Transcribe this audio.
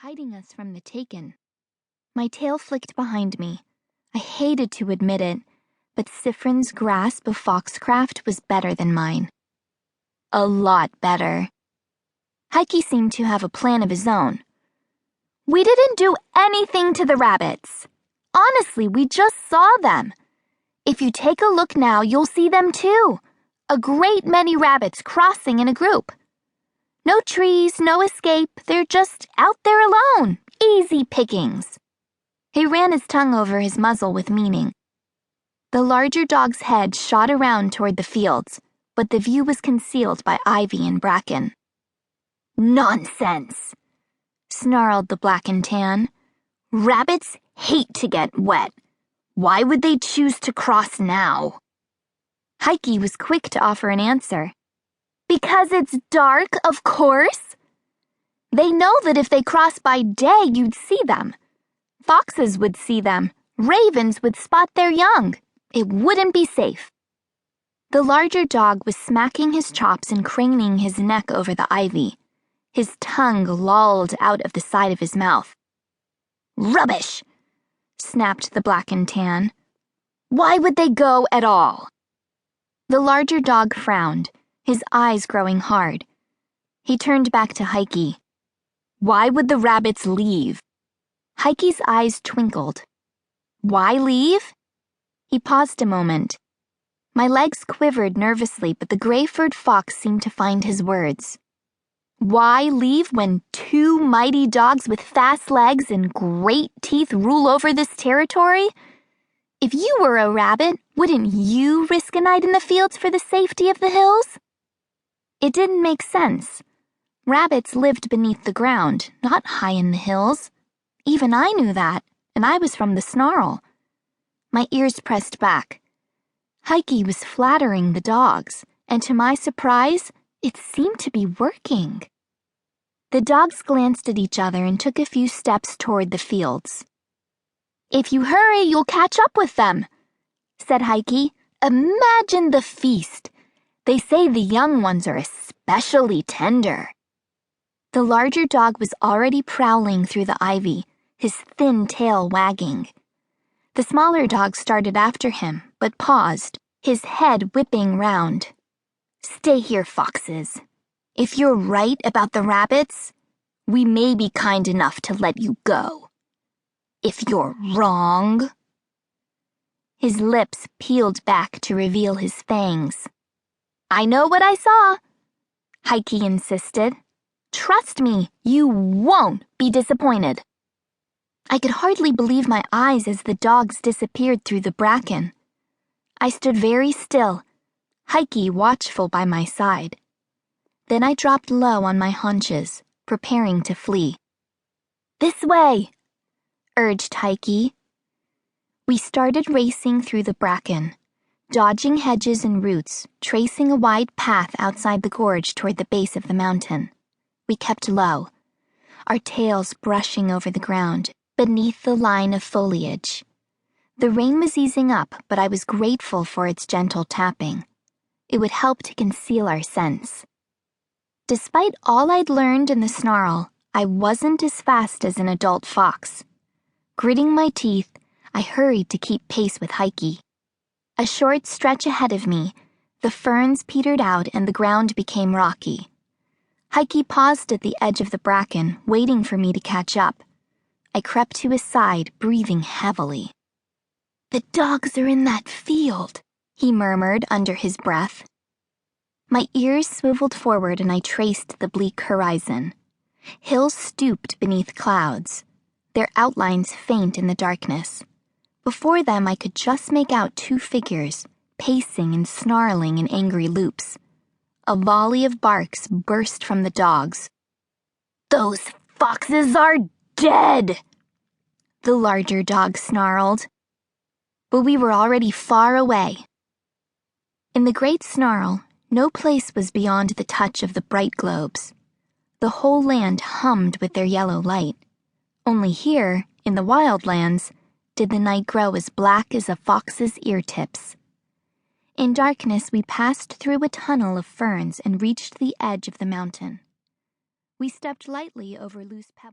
hiding us from the taken. My tail flicked behind me. I hated to admit it, but Sifrin's grasp of Foxcraft was better than mine. A lot better. Heike seemed to have a plan of his own. We didn't do anything to the rabbits. Honestly, we just saw them. If you take a look now, you'll see them too. A great many rabbits crossing in a group. No trees, no escape, they're just out there alone. Easy pickings. He ran his tongue over his muzzle with meaning. The larger dog's head shot around toward the fields, but the view was concealed by ivy and bracken. Nonsense, snarled the black and tan. Rabbits hate to get wet. Why would they choose to cross now? Heike was quick to offer an answer. Because it's dark, of course. They know that if they cross by day, you'd see them. Foxes would see them. Ravens would spot their young. It wouldn't be safe. The larger dog was smacking his chops and craning his neck over the ivy. His tongue lolled out of the side of his mouth. Rubbish, snapped the black and tan. Why would they go at all? The larger dog frowned, his eyes growing hard. He turned back to Heike. Why would the rabbits leave? Heike's eyes twinkled. Why leave? He paused a moment. My legs quivered nervously, but the gray-furred fox seemed to find his words. Why leave when two mighty dogs with fast legs and great teeth rule over this territory? If you were a rabbit, wouldn't you risk a night in the fields for the safety of the hills? It didn't make sense. Rabbits lived beneath the ground, not high in the hills. Even I knew that, and I was from the snarl. My ears pressed back. Heike was flattering the dogs, and to my surprise, it seemed to be working. The dogs glanced at each other and took a few steps toward the fields. If you hurry, you'll catch up with them, said Heike. Imagine the feast. They say the young ones are especially tender. The larger dog was already prowling through the ivy, his thin tail wagging. The smaller dog started after him, but paused, his head whipping round. Stay here, foxes. If you're right about the rabbits, we may be kind enough to let you go. If you're wrong... His lips peeled back to reveal his fangs. I know what I saw, Heike insisted. Trust me, you won't be disappointed. I could hardly believe my eyes as the dogs disappeared through the bracken. I stood very still, Heike watchful by my side. Then I dropped low on my haunches, preparing to flee. This way, urged Heike. We started racing through the bracken, dodging hedges and roots, tracing a wide path outside the gorge toward the base of the mountain. We kept low, our tails brushing over the ground, beneath the line of foliage. The rain was easing up, but I was grateful for its gentle tapping. It would help to conceal our scents. Despite all I'd learned in the snarl, I wasn't as fast as an adult fox. Gritting my teeth, I hurried to keep pace with Heike. A short stretch ahead of me, the ferns petered out and the ground became rocky. Heike paused at the edge of the bracken, waiting for me to catch up. I crept to his side, breathing heavily. The dogs are in that field, he murmured under his breath. My ears swiveled forward and I traced the bleak horizon. Hills stooped beneath clouds, their outlines faint in the darkness. Before them I could just make out two figures, pacing and snarling in angry loops. A volley of barks burst from the dogs. Those foxes are dead, the larger dog snarled. But we were already far away. In the great snarl, no place was beyond the touch of the bright globes. The whole land hummed with their yellow light. Only here, in the Wildlands, did the night grow as black as a fox's ear tips. In darkness, we passed through a tunnel of ferns and reached the edge of the mountain. We stepped lightly over loose pebbles.